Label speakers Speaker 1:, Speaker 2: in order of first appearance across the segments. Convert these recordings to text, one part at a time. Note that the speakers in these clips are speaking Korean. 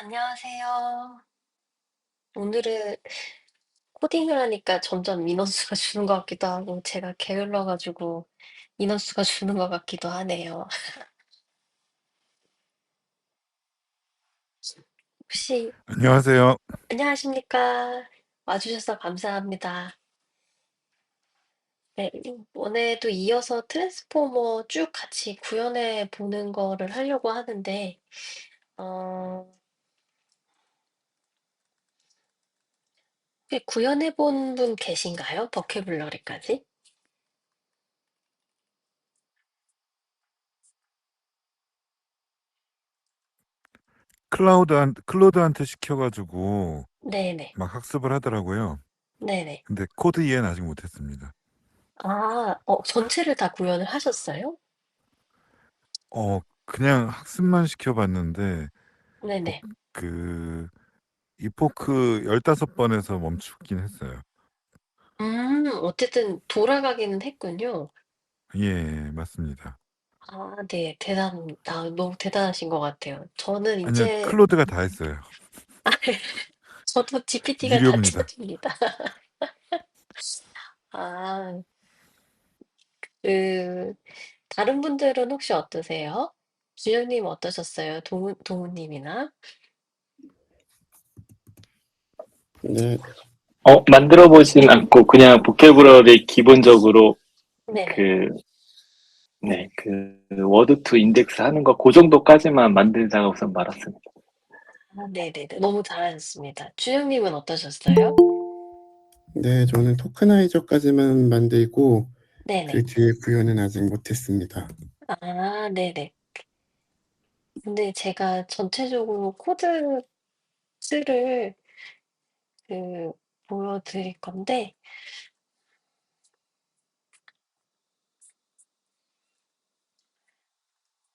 Speaker 1: 안녕하세요. 오늘은 코딩을 하니까 점점 인원수가 주는 것 같기도 하고, 제가 게을러 가지고 인원수가 주는 것 같기도 하네요. 혹시
Speaker 2: 안녕하세요.
Speaker 1: 안녕하십니까? 와 주셔서 감사합니다. 네. 이번에도 이어서 트랜스포머 쭉 같이 구현해 보는 거를 하려고 하는데, 어 혹시 구현해 본 분 계신가요? 버케블러리까지?
Speaker 2: 클로드한테 시켜가지고
Speaker 1: 네네.
Speaker 2: 막 학습을 하더라고요.
Speaker 1: 네네.
Speaker 2: 근데 코드 이해는 아직 못했습니다.
Speaker 1: 전체를 다 구현을 하셨어요?
Speaker 2: 그냥 학습만 시켜봤는데, 복,
Speaker 1: 네네.
Speaker 2: 그, 이포크 15번에서 멈추긴 했어요.
Speaker 1: 어쨌든 돌아가기는 했군요.
Speaker 2: 예, 맞습니다.
Speaker 1: 네. 너무 대단하신 것 같아요. 저는
Speaker 2: 아니요,
Speaker 1: 이제
Speaker 2: 클로드가 다 했어요.
Speaker 1: 저도 GPT가 다
Speaker 2: 유료입니다.
Speaker 1: 채워줍니다. 아, 그, 다른 분들은 혹시 어떠세요? 주영님 어떠셨어요? 동훈님이나?
Speaker 3: 네,
Speaker 4: 만들어 보진 않고 그냥 보캐브러리 기본적으로
Speaker 1: 네네.
Speaker 4: 그, 네, 워드 투 인덱스 하는 거 그 정도까지만 만들다가 우선 말았습니다.
Speaker 1: 네네네. 너무 잘하셨습니다. 주영님은 어떠셨어요?
Speaker 3: 네, 저는 토크나이저까지만 만들고 그
Speaker 1: 네네.
Speaker 3: 뒤에 구현은 아직 못했습니다.
Speaker 1: 네네. 근데 제가 전체적으로 코드 를 보여드릴 건데,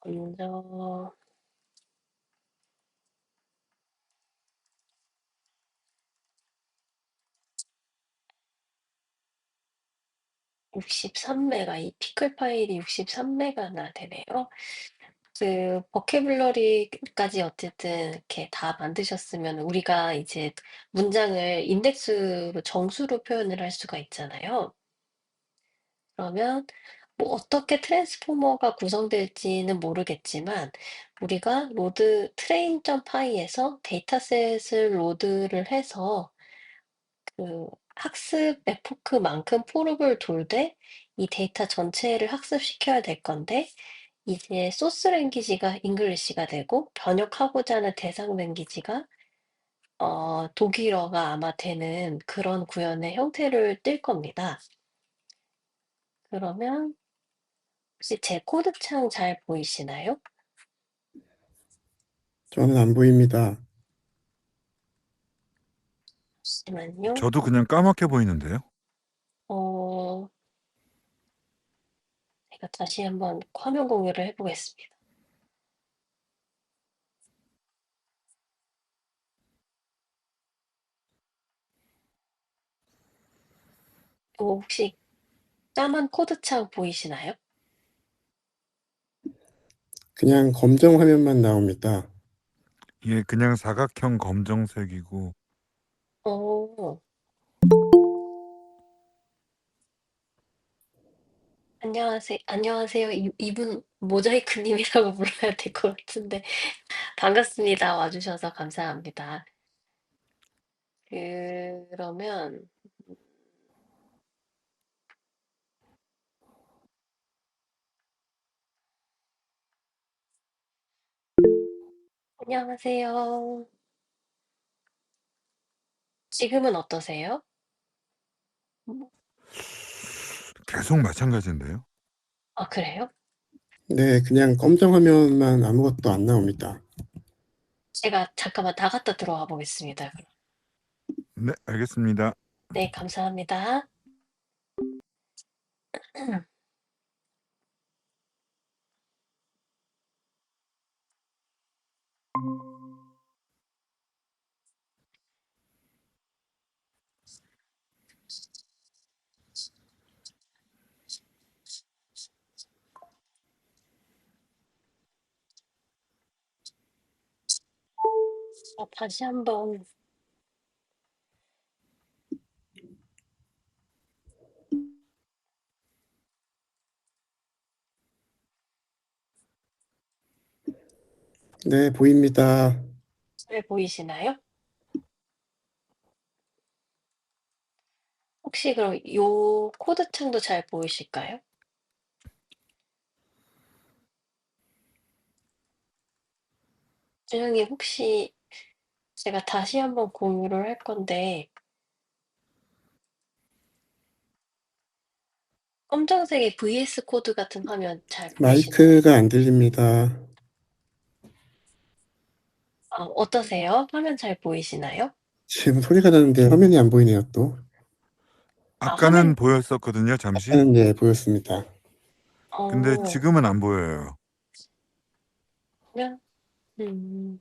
Speaker 1: 먼저 63메가, 이 피클 파일이 63메가나 되네요. 버케블러리까지 어쨌든 이렇게 다 만드셨으면 우리가 이제 문장을 인덱스로 정수로 표현을 할 수가 있잖아요. 그러면 뭐 어떻게 트랜스포머가 구성될지는 모르겠지만 우리가 로드 train.py에서 데이터셋을 로드를 해서 학습 에포크만큼 포롭을 돌되 이 데이터 전체를 학습시켜야 될 건데 이제 소스 랭귀지가 잉글리시가 되고 번역하고자 하는 대상 랭귀지가 독일어가 아마 되는 그런 구현의 형태를 띨 겁니다. 그러면 혹시 제 코드창 잘 보이시나요?
Speaker 3: 저는 안 보입니다.
Speaker 1: 잠시만요.
Speaker 2: 저도 그냥 까맣게 보이는데요.
Speaker 1: 어, 제가 다시 한번 화면 공유를 해보겠습니다. 혹시 까만 코드창 보이시나요?
Speaker 3: 그냥 검정 화면만 나옵니다.
Speaker 2: 예, 그냥 사각형 검정색이고,
Speaker 1: 어, 안녕하세요. 이분 모자이크님이라고 불러야 될 것 같은데. 반갑습니다. 와주셔서 감사합니다. 그러면, 안녕하세요. 지금은 어떠세요? 음,
Speaker 2: 계속 마찬가지인데요.
Speaker 1: 그래요?
Speaker 3: 네, 그냥 검정 화면만 아무것도 안 나옵니다.
Speaker 1: 제가 잠깐만 나갔다 들어와 보겠습니다. 그럼.
Speaker 2: 네, 알겠습니다.
Speaker 1: 네, 감사합니다. 다시 한번
Speaker 3: 네, 보입니다.
Speaker 1: 잘 보이시나요? 혹시 그럼 요 코드 창도 잘 보이실까요? 준영님 혹시 제가 다시 한번 공유를 할 건데 검정색의 VS 코드 같은 화면 잘 보이시나요?
Speaker 3: 마이크가 안 들립니다.
Speaker 1: 어떠세요? 화면 잘 보이시나요?
Speaker 3: 지금 소리가 나는데 화면이 안 보이네요, 또.
Speaker 2: 아까는
Speaker 1: 화면,
Speaker 2: 보였었거든요, 잠시.
Speaker 3: 아까는 예, 보였습니다.
Speaker 2: 근데
Speaker 1: 어,
Speaker 2: 지금은 안 보여요.
Speaker 1: 화면, 음,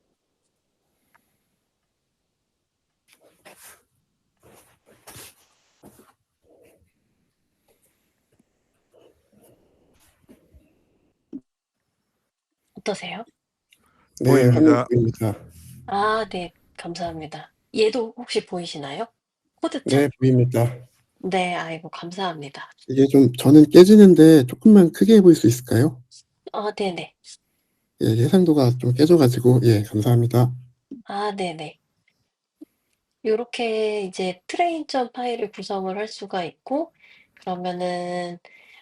Speaker 1: 어떠세요?
Speaker 3: 네, 화면
Speaker 2: 보입니다.
Speaker 3: 보입니다.
Speaker 1: 네, 감사합니다. 얘도 혹시 보이시나요? 코드창?
Speaker 3: 네, 보입니다.
Speaker 1: 네, 아이고, 감사합니다.
Speaker 3: 이게 좀 저는 깨지는데 조금만 크게 해볼 수 있을까요?
Speaker 1: 네네.
Speaker 3: 예, 해상도가 좀 깨져가지고, 예, 감사합니다.
Speaker 1: 네네. 요렇게 이제 트레인.점 파일을 구성을 할 수가 있고, 그러면은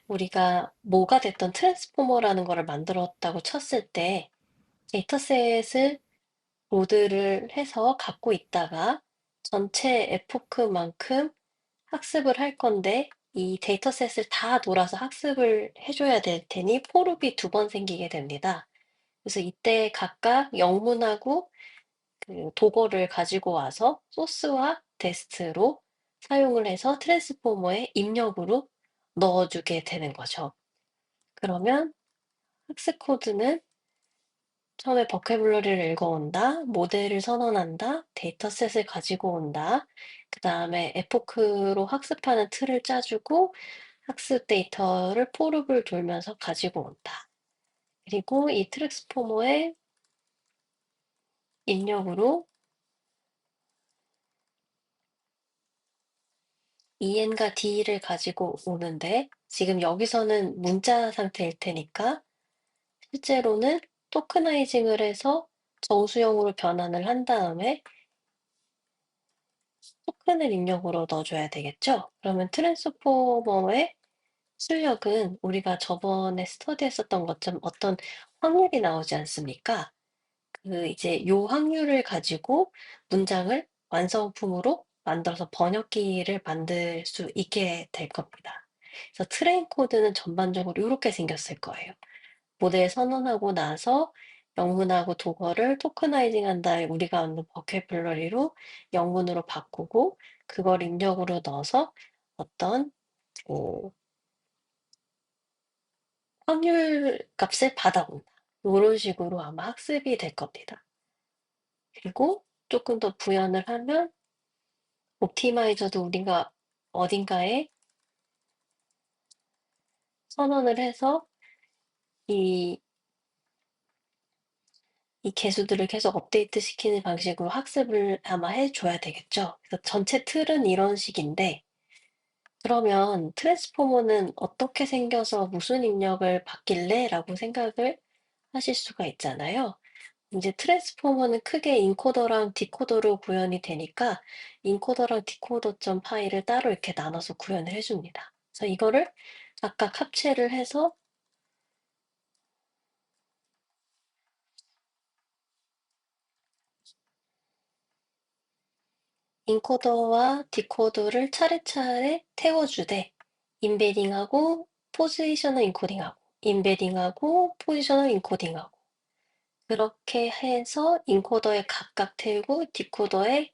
Speaker 1: 우리가 뭐가 됐던 트랜스포머라는 거를 만들었다고 쳤을 때 데이터셋을 로드를 해서 갖고 있다가 전체 에포크만큼 학습을 할 건데 이 데이터셋을 다 돌아서 학습을 해줘야 될 테니 포룹이 두 번 생기게 됩니다. 그래서 이때 각각 영문하고 그 도거를 가지고 와서 소스와 데스트로 사용을 해서 트랜스포머의 입력으로 넣어주게 되는 거죠. 그러면 학습 코드는 처음에 버케블러리를 읽어온다, 모델을 선언한다, 데이터셋을 가지고 온다, 그 다음에 에포크로 학습하는 틀을 짜주고 학습 데이터를 포룹을 돌면서 가지고 온다. 그리고 이 트랜스포머의 입력으로 EN과 D를 가지고 오는데 지금 여기서는 문자 상태일 테니까 실제로는 토크나이징을 해서 정수형으로 변환을 한 다음에 토큰을 입력으로 넣어줘야 되겠죠? 그러면 트랜스포머의 출력은 우리가 저번에 스터디했었던 것처럼 어떤 확률이 나오지 않습니까? 그 이제 요 확률을 가지고 문장을 완성품으로 만들어서 번역기를 만들 수 있게 될 겁니다. 그래서 트레인 코드는 전반적으로 이렇게 생겼을 거예요. 모델 선언하고 나서 영문하고 독어를 토크나이징 한 다음에 우리가 얻는 버케블러리로 영문으로 바꾸고 그걸 입력으로 넣어서 어떤 그 확률 값을 받아온다. 이런 식으로 아마 학습이 될 겁니다. 그리고 조금 더 부연을 하면 옵티마이저도 우리가 어딘가에 선언을 해서 이, 이 개수들을 계속 업데이트 시키는 방식으로 학습을 아마 해줘야 되겠죠. 그래서 전체 틀은 이런 식인데, 그러면 트랜스포머는 어떻게 생겨서 무슨 입력을 받길래? 라고 생각을 하실 수가 있잖아요. 이제 트랜스포머는 크게 인코더랑 디코더로 구현이 되니까 인코더랑 디코더 점 파일을 따로 이렇게 나눠서 구현을 해줍니다. 그래서 이거를 각각 합체를 해서 인코더와 디코더를 차례차례 태워주되 인베딩하고 포지셔널 인코딩하고 인베딩하고 포지셔널 인코딩하고 그렇게 해서 인코더에 각각 태우고 디코더에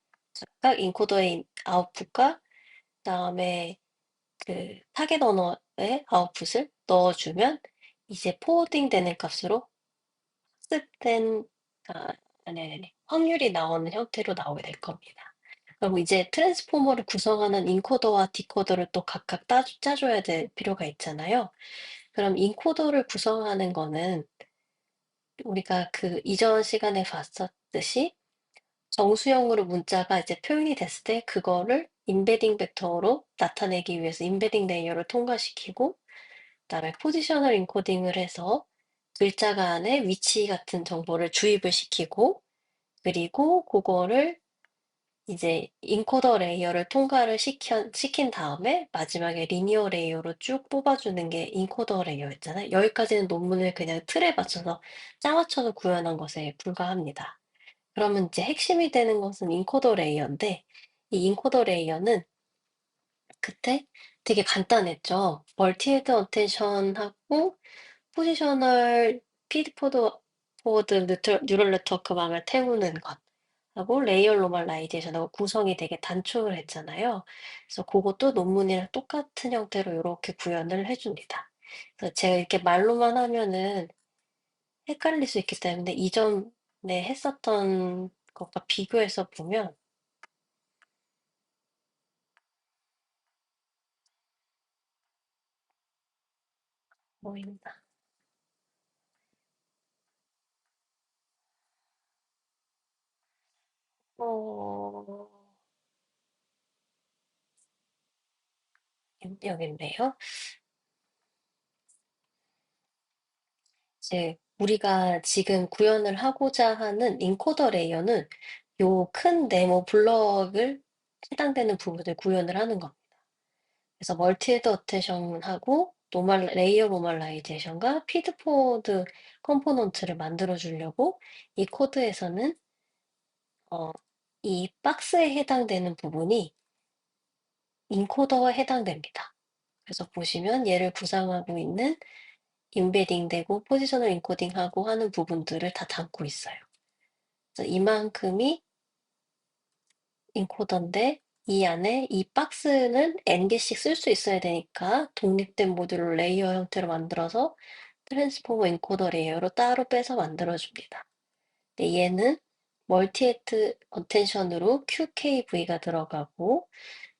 Speaker 1: 각각 인코더의 아웃풋과 그다음에 그 타겟 언어의 아웃풋을 넣어주면 이제 포워딩 되는 값으로 학습된 아, 아니 확률이 나오는 형태로 나오게 될 겁니다. 그럼 이제 트랜스포머를 구성하는 인코더와 디코더를 또 각각 짜줘야 될 필요가 있잖아요. 그럼 인코더를 구성하는 거는 우리가 그 이전 시간에 봤었듯이 정수형으로 문자가 이제 표현이 됐을 때 그거를 임베딩 벡터로 나타내기 위해서 임베딩 레이어를 통과시키고 그다음에 포지셔널 인코딩을 해서 글자가 안에 위치 같은 정보를 주입을 시키고 그리고 그거를 이제 인코더 레이어를 통과를 시킨 다음에 마지막에 리니어 레이어로 쭉 뽑아주는 게 인코더 레이어였잖아요. 여기까지는 논문을 그냥 틀에 맞춰서 짜 맞춰서 구현한 것에 불과합니다. 그러면 이제 핵심이 되는 것은 인코더 레이어인데 이 인코더 레이어는 그때 되게 간단했죠. 멀티헤드 어텐션하고 포지셔널 포워드 뉴럴 네트워크망을 태우는 것 하고 레이어 노멀라이제이션하고 구성이 되게 단축을 했잖아요. 그래서 그것도 논문이랑 똑같은 형태로 이렇게 구현을 해줍니다. 그래서 제가 이렇게 말로만 하면은 헷갈릴 수 있기 때문에 이전에 했었던 것과 비교해서 보면 보인다. 어, 여기 있네요. 이제 우리가 지금 구현을 하고자 하는 인코더 레이어는 요 큰 네모 블럭을 해당되는 부분을 구현을 하는 겁니다. 그래서 멀티헤드 어텐션하고 레이어 노멀라이제이션과 피드포드 컴포넌트를 만들어 주려고 이 코드에서는 이 박스에 해당되는 부분이 인코더에 해당됩니다. 그래서 보시면 얘를 구성하고 있는 임베딩 되고 포지셔널 인코딩하고 하는 부분들을 다 담고 있어요. 그래서 이만큼이 인코더인데 이 안에 이 박스는 N개씩 쓸 수 있어야 되니까 독립된 모듈을 레이어 형태로 만들어서 트랜스포머 인코더 레이어로 따로 빼서 만들어줍니다. 근데 얘는 멀티헤드 어텐션으로 QKV가 들어가고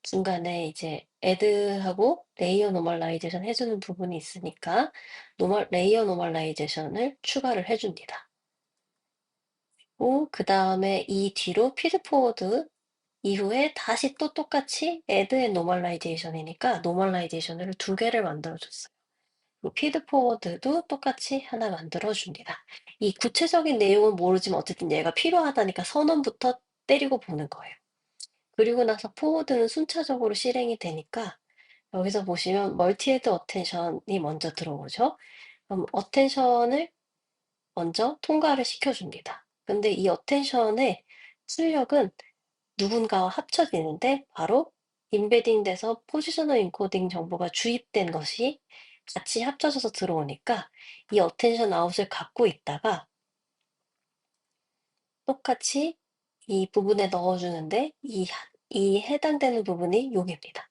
Speaker 1: 중간에 이제 애드하고 레이어 노멀라이제이션 해주는 부분이 있으니까 레이어 노멀라이제이션을 추가를 해줍니다. 그 다음에 이 뒤로 피드포워드 이후에 다시 또 똑같이 add and normalization이니까 normalization을 두 개를 만들어줬어요. 그리고 피드포워드도 똑같이 하나 만들어줍니다. 이 구체적인 내용은 모르지만 어쨌든 얘가 필요하다니까 선언부터 때리고 보는 거예요. 그리고 나서 포워드는 순차적으로 실행이 되니까 여기서 보시면 멀티헤드 어텐션이 먼저 들어오죠. 그럼 어텐션을 먼저 통과를 시켜줍니다. 근데 이 어텐션의 출력은 누군가와 합쳐지는데 바로 임베딩 돼서 포지셔널 인코딩 정보가 주입된 것이 같이 합쳐져서 들어오니까 이 어텐션 아웃을 갖고 있다가 똑같이 이 부분에 넣어주는데 이 해당되는 부분이 여기입니다.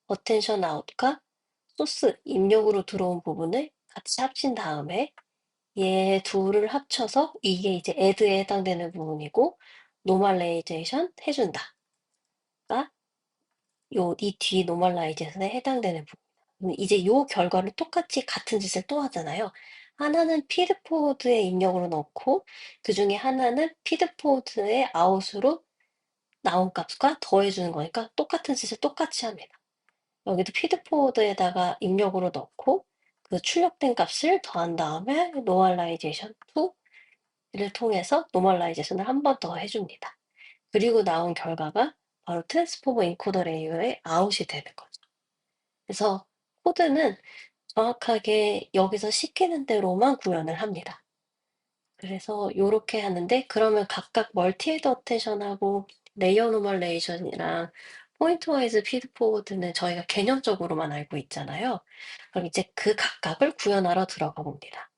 Speaker 1: 어텐션 아웃과 소스 입력으로 들어온 부분을 같이 합친 다음에 얘 둘을 합쳐서 이게 이제 add에 해당되는 부분이고 노멀레이제이션 해준다. 이 뒤 노멀라이제이션에 해당되는 부분. 이제 요 결과를 똑같이 같은 짓을 또 하잖아요. 하나는 피드포드의 입력으로 넣고 그 중에 하나는 피드포드의 아웃으로 나온 값과 더해주는 거니까 똑같은 짓을 똑같이 합니다. 여기도 피드포드에다가 입력으로 넣고 그 출력된 값을 더한 다음에 노멀라이제이션 2를 통해서 노멀라이제이션을 한 번 더 해줍니다. 그리고 나온 결과가 바로 트랜스포머 인코더 레이어의 아웃이 되는 거죠. 그래서 코드는 정확하게 여기서 시키는 대로만 구현을 합니다. 그래서 요렇게 하는데 그러면 각각 멀티헤드 어텐션하고 레이어 노멀레이션이랑 포인트 와이즈 피드 포워드는 저희가 개념적으로만 알고 있잖아요. 그럼 이제 그 각각을 구현하러 들어가 봅니다.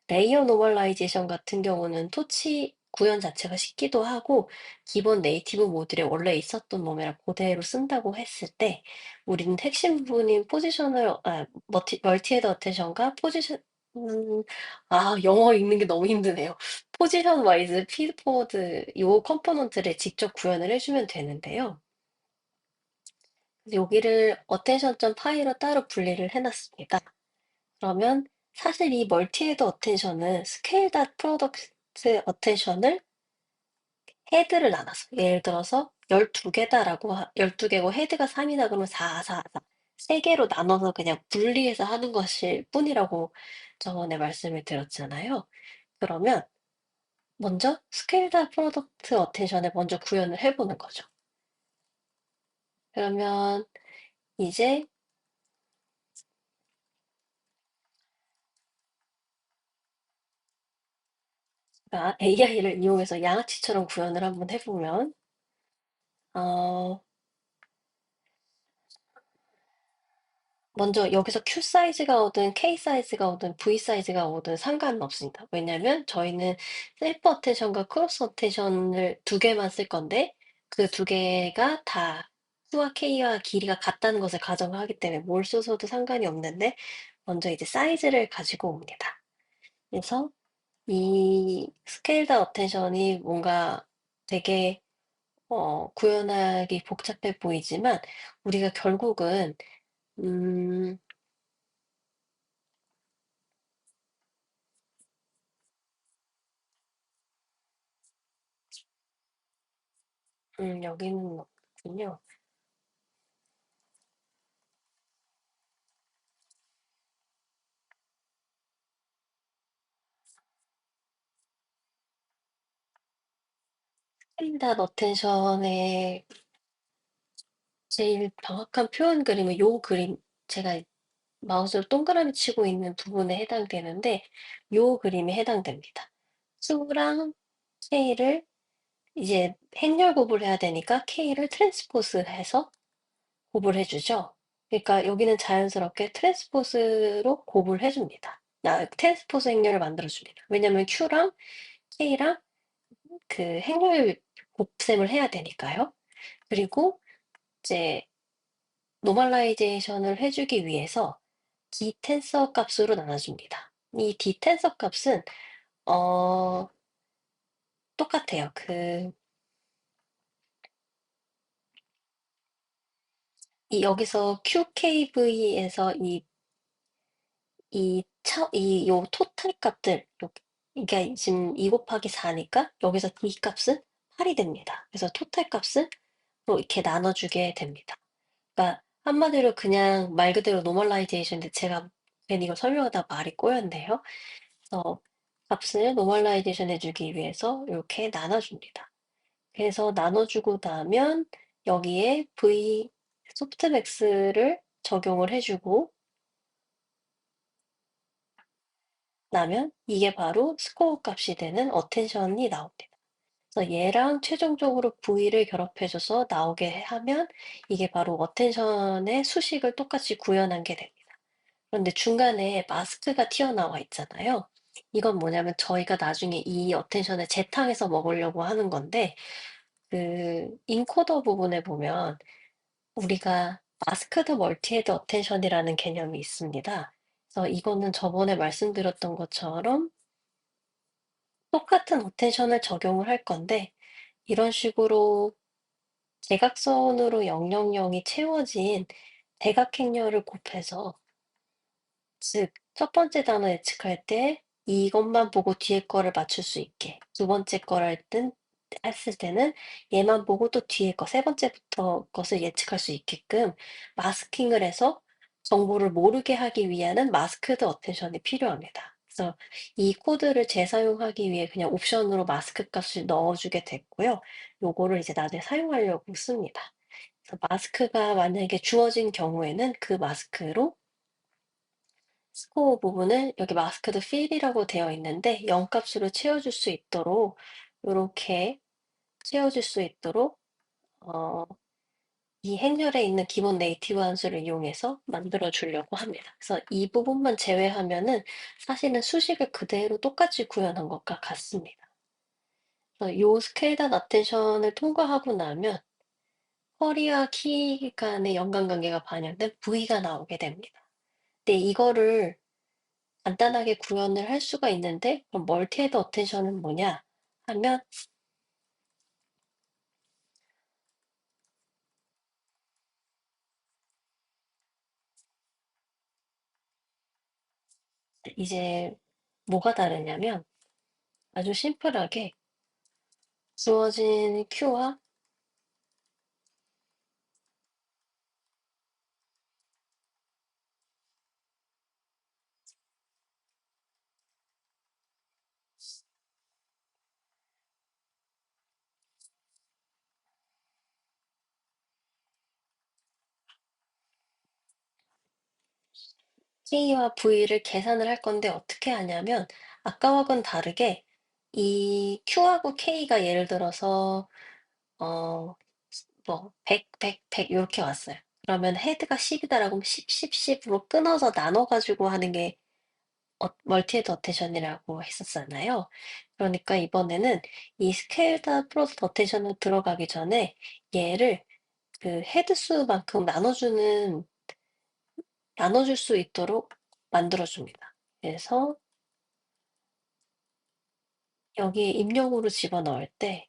Speaker 1: 레이어 노멀라이제이션 같은 경우는 토치 구현 자체가 쉽기도 하고 기본 네이티브 모듈에 원래 있었던 놈이랑 그대로 쓴다고 했을 때 우리는 핵심 부분인 멀티헤드 어텐션과 음, 영어 읽는 게 너무 힘드네요. 포지션 와이즈 피드포워드 요 컴포넌트를 직접 구현을 해주면 되는데요. 여기를 어텐션.py로 따로 분리를 해놨습니다. 그러면 사실 이 멀티헤드 어텐션은 스케일 닷 프로덕트 어텐션을 헤드를 나눠서 예를 들어서 12개다라고 12개고 헤드가 3이다 그러면 4, 4, 4. 3개로 나눠서 그냥 분리해서 하는 것일 뿐이라고 저번에 말씀을 드렸잖아요. 그러면 먼저 스케일다 프로덕트 어텐션을 먼저 구현을 해보는 거죠. 그러면 이제 AI를 이용해서 양아치처럼 구현을 한번 해보면 어, 먼저 여기서 Q 사이즈가 오든 K 사이즈가 오든 V 사이즈가 오든 상관은 없습니다. 왜냐면 저희는 셀프 어텐션과 크로스 어텐션을 두 개만 쓸 건데 그 두 개가 다 Q와 K와 길이가 같다는 것을 가정하기 때문에 뭘 써서도 상관이 없는데 먼저 이제 사이즈를 가지고 옵니다. 그래서 이 스케일다 어텐션이 뭔가 되게 구현하기 복잡해 보이지만 우리가 결국은 음, 여기는 없군요. 스크린닷 어텐션의 제일 정확한 표현 그림은 요 그림, 제가 마우스로 동그라미 치고 있는 부분에 해당되는데 요 그림에 해당됩니다. 수랑 K를 이제 행렬 곱을 해야 되니까 K를 트랜스포즈해서 곱을 해주죠. 그러니까 여기는 자연스럽게 트랜스포즈로 곱을 해줍니다. 트랜스포즈 행렬을 만들어줍니다. 왜냐면 Q랑 K랑 그 행렬 곱셈을 해야 되니까요. 그리고 이제 노멀라이제이션을 해주기 위해서 디텐서 값으로 나눠줍니다. 이 디텐서 값은 어, 똑같아요. 여기서 QKV에서 요 토탈 값들, 이게 지금 2 곱하기 4니까 여기서 D 값은 8이 됩니다. 그래서 토탈 값을 로 이렇게 나눠주게 됩니다. 그러니까 한마디로 그냥 말 그대로 노멀라이제이션인데 제가 괜히 이거 설명하다 말이 꼬였네요. 그래서 값을 노멀라이제이션 해주기 위해서 이렇게 나눠줍니다. 그래서 나눠주고 나면 여기에 V 소프트맥스를 적용을 해주고 나면 이게 바로 스코어 값이 되는 어텐션이 나옵니다. 그래서 얘랑 최종적으로 V를 결합해줘서 나오게 하면 이게 바로 어텐션의 수식을 똑같이 구현한 게 됩니다. 그런데 중간에 마스크가 튀어나와 있잖아요. 이건 뭐냐면 저희가 나중에 이 어텐션을 재탕해서 먹으려고 하는 건데 그 인코더 부분에 보면 우리가 마스크드 멀티헤드 어텐션이라는 개념이 있습니다. 그래서 이거는 저번에 말씀드렸던 것처럼 똑같은 어텐션을 적용을 할 건데 이런 식으로 대각선으로 000이 채워진 대각행렬을 곱해서 즉 첫 번째 단어 예측할 때 이것만 보고 뒤에 거를 맞출 수 있게 두 번째 거를 했을 때는 얘만 보고 또 뒤에 거 세 번째부터 것을 예측할 수 있게끔 마스킹을 해서 정보를 모르게 하기 위한 마스크드 어텐션이 필요합니다. 그래서 이 코드를 재사용하기 위해 그냥 옵션으로 마스크 값을 넣어주게 됐고요. 요거를 이제 나중에 사용하려고 씁니다. 그래서 마스크가 만약에 주어진 경우에는 그 마스크로 스코어 부분을 여기 마스크드 필이라고 되어 있는데 0 값으로 채워줄 수 있도록 요렇게 채워줄 수 있도록 어, 이 행렬에 있는 기본 네이티브 함수를 이용해서 만들어 주려고 합니다. 그래서 이 부분만 제외하면은 사실은 수식을 그대로 똑같이 구현한 것과 같습니다. 그래서 요 스케일단 어텐션을 통과하고 나면 허리와 키 간의 연관관계가 반영된 V가 나오게 됩니다. 근데 이거를 간단하게 구현을 할 수가 있는데 그럼 멀티헤드 어텐션은 뭐냐 하면 이제 뭐가 다르냐면 아주 심플하게 주어진 Q와 K와 V를 계산을 할 건데 어떻게 하냐면 아까와는 다르게 이 Q하고 K가 예를 들어서 어 뭐 100, 100, 100 요렇게 왔어요. 그러면 헤드가 10이다라고 하면 10, 10, 10으로 끊어서 나눠 가지고 하는 게 멀티 헤드 어텐션이라고 했었잖아요. 그러니까 이번에는 이 스케일드 프로덕트 어텐션으로 들어가기 전에 얘를 그 헤드 수만큼 나눠줄 수 있도록 만들어 줍니다. 그래서 여기에 입력으로 집어넣을 때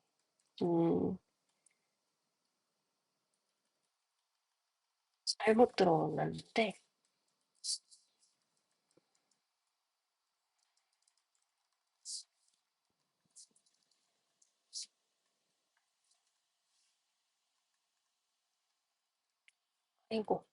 Speaker 1: 잘못 들어놨는데 아이고.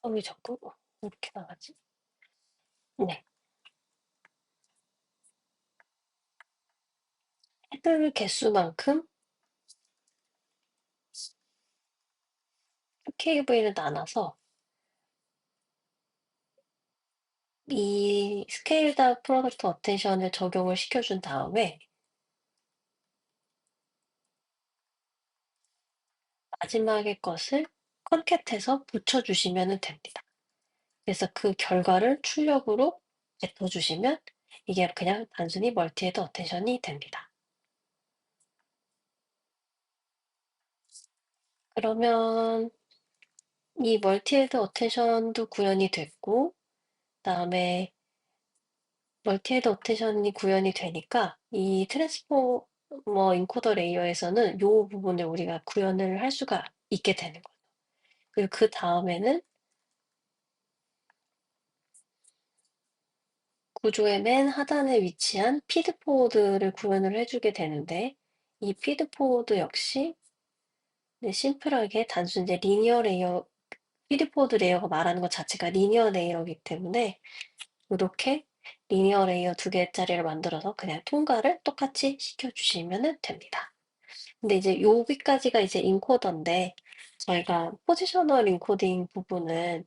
Speaker 1: 왜 자꾸 이렇게 나가지? 네. 헤드 개수만큼 KV를 나눠서 이 스케일드 프로덕트 어텐션을 적용을 시켜준 다음에 마지막에 것을 컨캣해서 붙여주시면 됩니다. 그래서 그 결과를 출력으로 뱉어주시면 이게 그냥 단순히 멀티헤드 어텐션이 됩니다. 그러면 이 멀티헤드 어텐션도 구현이 됐고 그다음에 멀티헤드 어텐션이 구현이 되니까 이 트랜스포머 인코더 레이어에서는 요 부분을 우리가 구현을 할 수가 있게 되는 거죠. 그리고 그 다음에는 구조의 맨 하단에 위치한 피드 포워드를 구현을 해주게 되는데 이 피드 포워드 역시 심플하게 단순히 이제 리니어 레이어 피드 포워드 레이어가 말하는 것 자체가 리니어 레이어이기 때문에 이렇게 리니어 레이어 2개짜리를 만들어서 그냥 통과를 똑같이 시켜주시면 됩니다. 근데 이제 여기까지가 이제 인코더인데 저희가 포지셔널 인코딩 부분은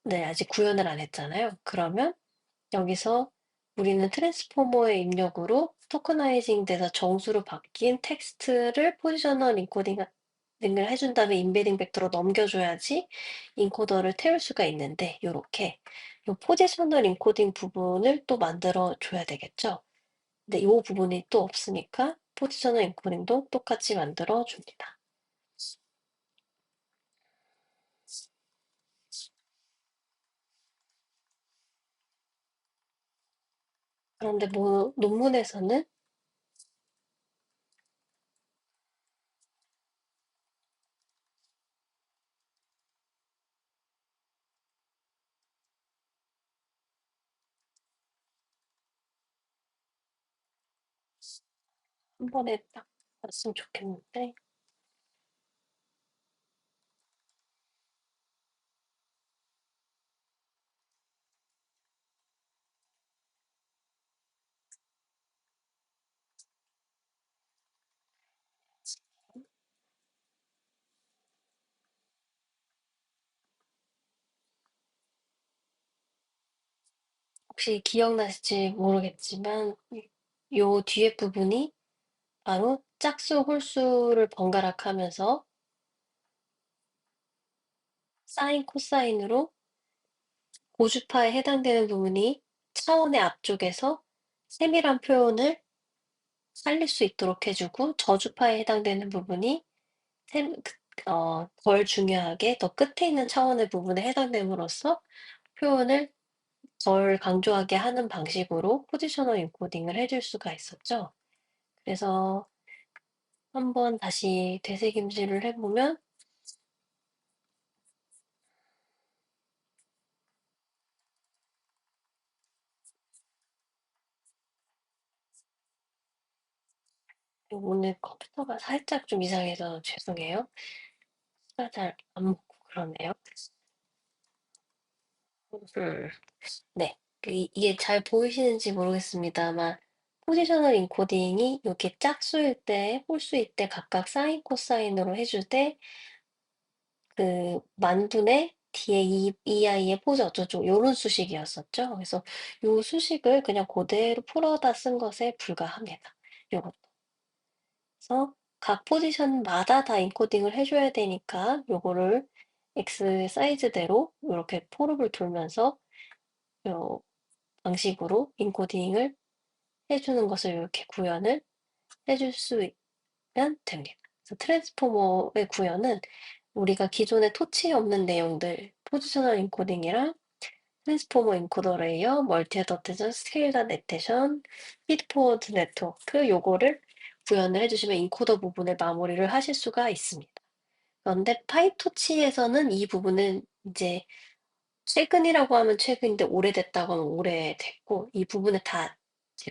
Speaker 1: 네, 아직 구현을 안 했잖아요. 그러면 여기서 우리는 트랜스포머의 입력으로 토커나이징 돼서 정수로 바뀐 텍스트를 포지셔널 인코딩을 해준 다음에 인베딩 벡터로 넘겨줘야지 인코더를 태울 수가 있는데 요렇게 요 포지셔널 인코딩 부분을 또 만들어 줘야 되겠죠. 근데 요 부분이 또 없으니까 포지셔널 인코딩도 똑같이 만들어 줍니다. 그런데 뭐 논문에서는 한 번에 딱 왔으면 좋겠는데 혹시 기억나실지 모르겠지만 요 뒤에 부분이 바로 짝수 홀수를 번갈아 가면서 사인, 코사인으로 고주파에 해당되는 부분이 차원의 앞쪽에서 세밀한 표현을 살릴 수 있도록 해주고, 저주파에 해당되는 부분이 덜 중요하게 더 끝에 있는 차원의 부분에 해당됨으로써 표현을 덜 강조하게 하는 방식으로 포지셔널 인코딩을 해줄 수가 있었죠. 그래서 한번 다시 되새김질을 해보면, 오늘 컴퓨터가 살짝 좀 이상해서 죄송해요. 시가 잘 안 먹고 그러네요. 네. 이게 잘 보이시는지 모르겠습니다만, 포지셔널 인코딩이 이렇게 짝수일 때, 홀수일 때 각각 사인, 코사인으로 해줄 때, 그 만분의 뒤에 이이의 포즈 어쩌고 요런 수식이었었죠. 그래서 요 수식을 그냥 그대로 풀어다 쓴 것에 불과합니다. 요것도. 그래서 각 포지션마다 다 인코딩을 해줘야 되니까 요거를 X 사이즈대로 이렇게 포룹을 돌면서 요 방식으로 인코딩을 해주는 것을 이렇게 구현을 해줄 수 있으면 됩니다. 그래서 트랜스포머의 구현은 우리가 기존에 토치 없는 내용들, 포지셔널 인코딩이랑 트랜스포머 인코더 레이어, 멀티 어댑테이션, 스케일드 네테이션, 피드포워드 네트워크 요거를 구현을 해주시면 인코더 부분의 마무리를 하실 수가 있습니다. 그런데 파이토치에서는 이 부분은 이제 최근이라고 하면 최근인데 오래됐다고 하면 오래됐고 이 부분에 다 이제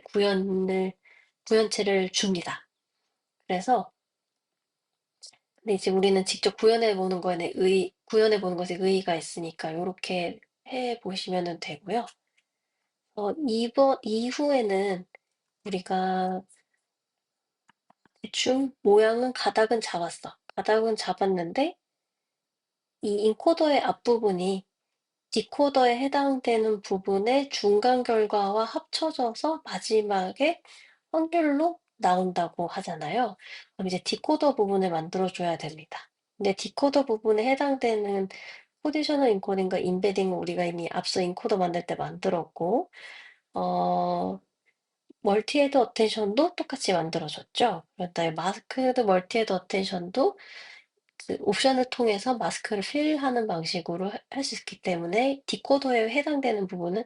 Speaker 1: 구현체를 줍니다. 그래서 근데 이제 우리는 직접 구현해 보는 것에 의의가 있으니까 요렇게 해 보시면 되고요. 이후에는 우리가 대충 모양은 가닥은 잡았어. 가닥은 잡았는데 이 인코더의 앞부분이 디코더에 해당되는 부분의 중간 결과와 합쳐져서 마지막에 확률로 나온다고 하잖아요. 그럼 이제 디코더 부분을 만들어줘야 됩니다. 근데 디코더 부분에 해당되는 포지셔널 인코딩과 인베딩은 우리가 이미 앞서 인코더 만들 때 만들었고, 멀티헤드 어텐션도 똑같이 만들어줬죠. 그다음에 마스크드 멀티헤드 어텐션도 그 옵션을 통해서 마스크를 필하는 방식으로 할 수 있기 때문에 디코더에 해당되는 부분은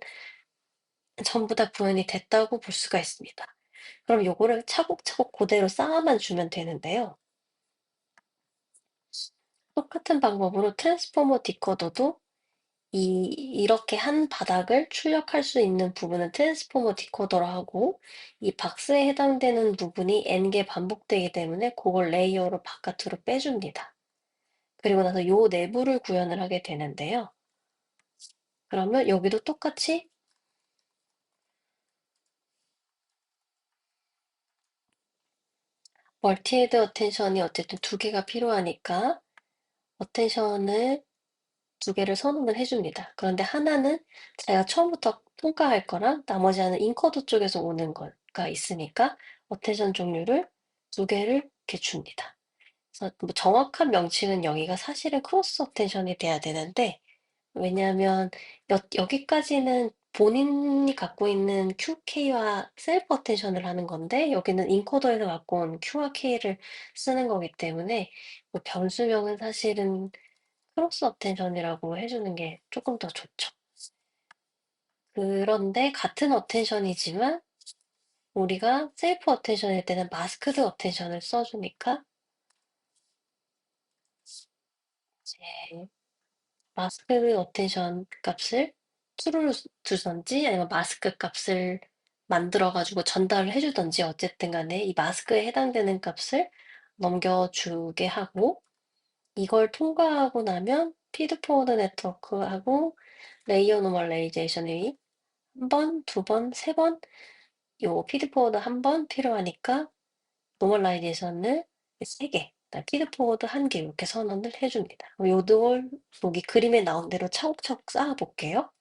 Speaker 1: 전부 다 구현이 됐다고 볼 수가 있습니다. 그럼 요거를 차곡차곡 그대로 쌓아만 주면 되는데요. 똑같은 방법으로 트랜스포머 디코더도 이렇게 한 바닥을 출력할 수 있는 부분은 트랜스포머 디코더로 하고 이 박스에 해당되는 부분이 n개 반복되기 때문에 그걸 레이어로 바깥으로 빼줍니다. 그리고 나서 요 내부를 구현을 하게 되는데요. 그러면 여기도 똑같이 멀티헤드 어텐션이 어쨌든 두 개가 필요하니까 어텐션을 두 개를 선언을 해줍니다. 그런데 하나는 자기가 처음부터 통과할 거랑 나머지 하나는 인코더 쪽에서 오는 거가 있으니까 어텐션 종류를 두 개를 이렇게 줍니다. 그래서 뭐 정확한 명칭은 여기가 사실은 크로스 어텐션이 돼야 되는데 왜냐하면 여기까지는 본인이 갖고 있는 QK와 셀프 어텐션을 하는 건데 여기는 인코더에서 갖고 온 Q와 K를 쓰는 거기 때문에 뭐 변수명은 사실은 크로스 어텐션이라고 해주는 게 조금 더 좋죠. 그런데 같은 어텐션이지만 우리가 셀프 어텐션일 때는 마스크드 어텐션을 써주니까 이제 마스크드 어텐션 값을 true로 두던지 아니면 마스크 값을 만들어가지고 전달을 해주던지 어쨌든 간에 이 마스크에 해당되는 값을 넘겨주게 하고 이걸 통과하고 나면 피드포워드 네트워크하고 레이어 노멀라이제이션이 한 번, 두 번, 세 번, 요 피드포워드 한 번 필요하니까 노멀라이제이션을 세 개, 피드포워드 한 개 이렇게 선언을 해줍니다. 요걸 여기 그림에 나온 대로 차곡차곡 쌓아볼게요.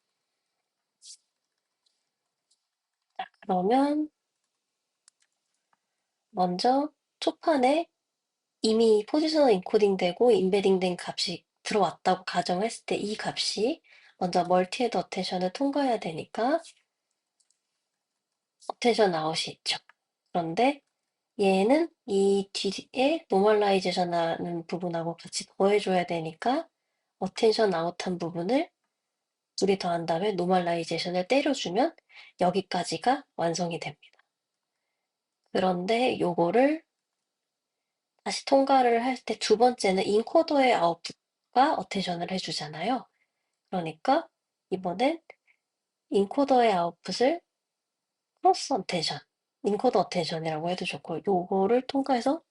Speaker 1: 자, 그러면 먼저 초판에 이미 포지셔널 인코딩 되고 인베딩 된 값이 들어왔다고 가정했을 때 이 값이 먼저 멀티헤드 어텐션을 통과해야 되니까 어텐션 아웃이 있죠. 그런데 얘는 이 뒤에 노멀라이제이션 하는 부분하고 같이 더해줘야 되니까 어텐션 아웃한 부분을 둘이 더한 다음에 노멀라이제이션을 때려주면 여기까지가 완성이 됩니다. 그런데 요거를 다시 통과를 할 때 두 번째는 인코더의 아웃풋과 어텐션을 해주잖아요. 그러니까 이번엔 인코더의 아웃풋을 크로스 어텐션, 인코더 어텐션이라고 해도 좋고 요거를 통과해서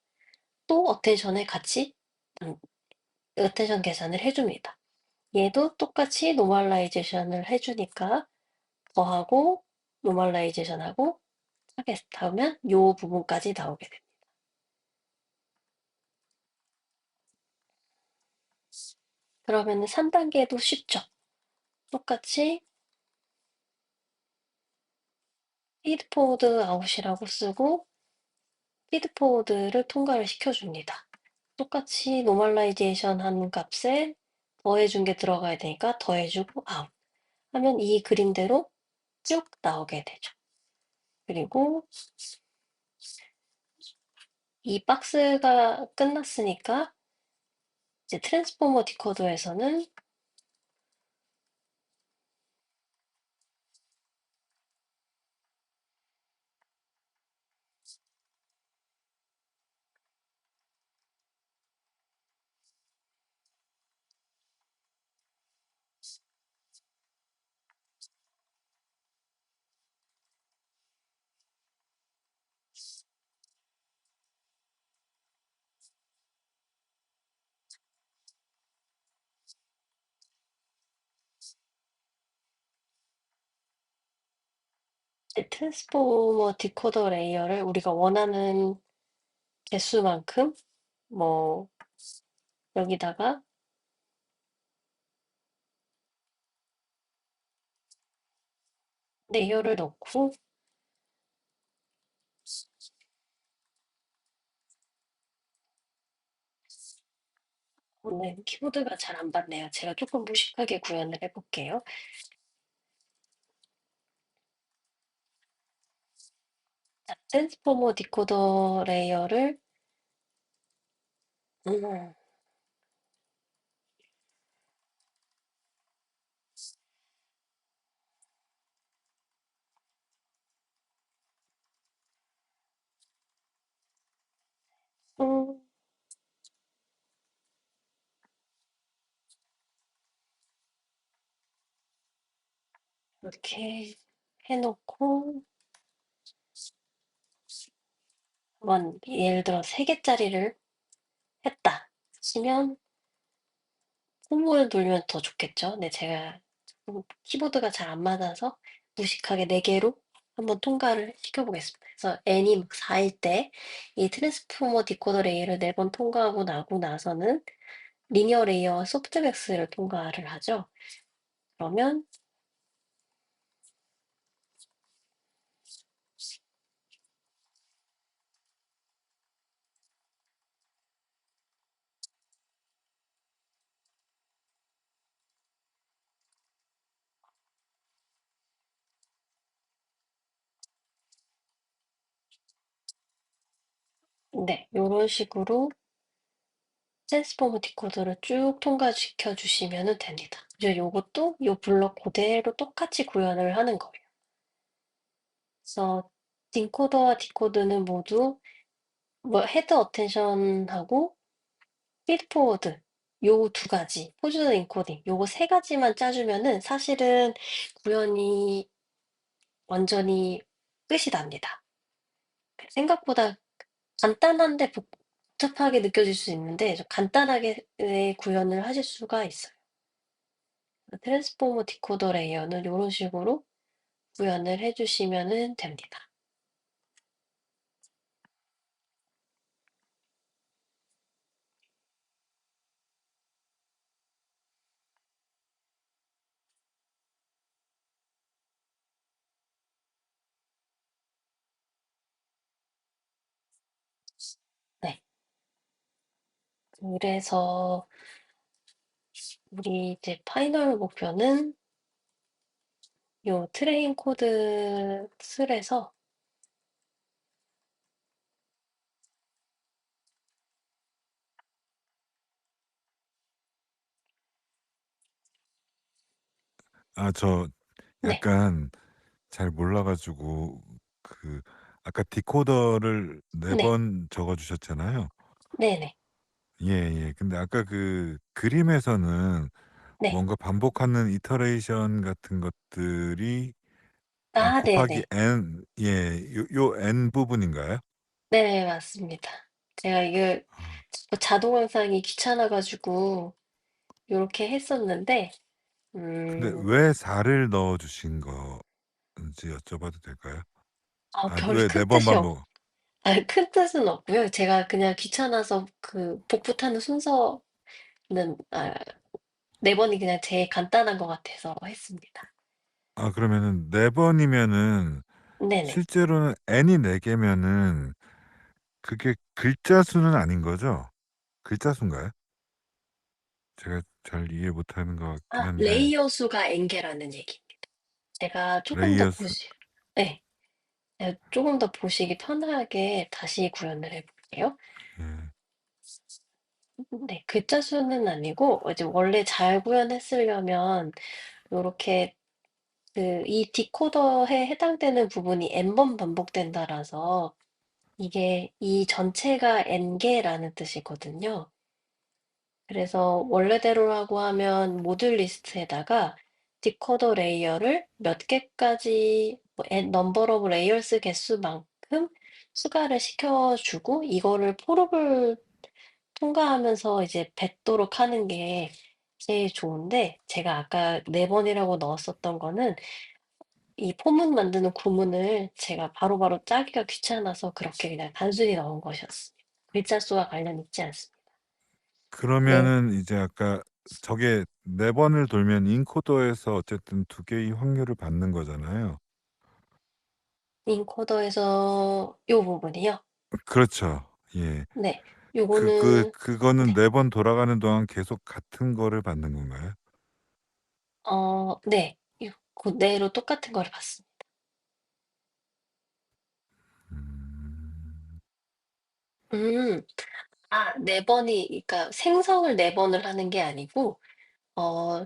Speaker 1: 또 어텐션에 같이 어텐션 계산을 해줍니다. 얘도 똑같이 노멀라이제이션을 해주니까 더하고 노멀라이제이션하고 하면 요 부분까지 나오게 됩니다. 그러면 3단계도 쉽죠. 똑같이 피드포워드 아웃이라고 쓰고 피드포워드를 통과를 시켜줍니다. 똑같이 노멀라이제이션 한 값에 더해준 게 들어가야 되니까 더해주고 아웃 하면 이 그림대로 쭉 나오게 되죠. 그리고 이 박스가 끝났으니까 이제 트랜스포머 디코더에서는 트랜스포머 디코더 레이어를 우리가 원하는 개수만큼 뭐 여기다가 레이어를 넣고 오늘 키보드가 잘 안 받네요. 제가 조금 무식하게 구현을 해볼게요. 자, 트랜스포머 디코더 레이어를 음, 음, 이렇게 해놓고 한번 예를 들어 3개짜리를 했다 치면 홈을 돌면 더 좋겠죠. 근데 제가 키보드가 잘 안 맞아서 무식하게 4개로 한번 통과를 시켜보겠습니다. 그래서 n이 4일 때 이 트랜스포머 디코더 레이어를 4번 통과하고 나고 나서는 리니어 레이어와 소프트맥스를 통과를 하죠. 그러면 네, 이런 식으로 트랜스포머 디코더를 쭉 통과시켜 주시면 됩니다. 이제 이것도 이 블럭 그대로 똑같이 구현을 하는 거예요. 그래서 인코더와 디코드는 모두 뭐 헤드 어텐션하고 피드포워드 요 두 가지 포지션 인코딩 요거 세 가지만 짜주면은 사실은 구현이 완전히 끝이 납니다. 생각보다 간단한데 복잡하게 느껴질 수 있는데 좀 간단하게 구현을 하실 수가 있어요. 트랜스포머 디코더 레이어는 이런 식으로 구현을 해주시면 됩니다. 네. 그래서 우리 이제 파이널 목표는 요 트레인 코드 틀에서
Speaker 2: 저
Speaker 1: 네,
Speaker 2: 약간 잘 몰라가지고, 그, 아까 디코더를
Speaker 1: 네,
Speaker 2: 4번 적어주셨잖아요.
Speaker 1: 네네,
Speaker 2: 예, 예. 근데 아까 그 그림에서는
Speaker 1: 네.
Speaker 2: 뭔가 반복하는 이터레이션 같은 것들이
Speaker 1: 아,
Speaker 2: 곱하기
Speaker 1: 네네.
Speaker 2: n, 예, 요 n 부분인가요?
Speaker 1: 네, 맞습니다. 제가 이거
Speaker 2: 아,
Speaker 1: 자동 황상이 귀찮아가지고 요렇게 했었는데,
Speaker 2: 근데
Speaker 1: 음,
Speaker 2: 왜 4를 넣어주신 건지 여쭤봐도 될까요?
Speaker 1: 별로
Speaker 2: 왜
Speaker 1: 큰
Speaker 2: 4번
Speaker 1: 뜻이
Speaker 2: 반복?
Speaker 1: 큰 뜻은 없고요. 제가 그냥 귀찮아서 그 복붙하는 순서는, 아, 네 번이 그냥 제일 간단한 것 같아서 했습니다.
Speaker 2: 그러면은 4번이면은
Speaker 1: 네네.
Speaker 2: 실제로는 n이 4개면은 그게 글자 수는 아닌 거죠? 글자 수인가요? 제가 잘 이해 못하는 것 같긴 한데,
Speaker 1: 레이어 수가 n개라는 얘기입니다. 제가 조금 더
Speaker 2: 레이어스,
Speaker 1: 네. 조금 더 보시기 편하게 다시 구현을 해볼게요.
Speaker 2: 예.
Speaker 1: 네, 글자 수는 아니고, 이제 원래 잘 구현했으려면, 요렇게, 이 디코더에 해당되는 부분이 n번 반복된다라서, 이게 이 전체가 n개라는 뜻이거든요. 그래서 원래대로라고 하면 모듈 리스트에다가 디코더 레이어를 몇 개까지 넘버 오브 레이어스 개수만큼 추가를 시켜주고 이거를 포롭을 통과하면서 이제 뱉도록 하는 게 제일 좋은데 제가 아까 네 번이라고 넣었었던 거는 이 포문 만드는 구문을 제가 바로바로 짜기가 귀찮아서 그렇게 그냥 단순히 넣은 것이었습니다. 글자 수와 관련 있지 않습니다. 네,
Speaker 2: 그러면은 이제 아까 저게 4번을 돌면 인코더에서 어쨌든 2개의 확률을 받는 거잖아요.
Speaker 1: 인코더에서 요 부분이요.
Speaker 2: 그렇죠. 예.
Speaker 1: 네, 요거는
Speaker 2: 그거는
Speaker 1: 네,
Speaker 2: 4번 돌아가는 동안 계속 같은 거를 받는 건가요?
Speaker 1: 네, 그대로 똑같은 거를 봤습니다.
Speaker 2: 음,
Speaker 1: 음, 네 번이, 그러니까 생성을 네 번을 하는 게 아니고,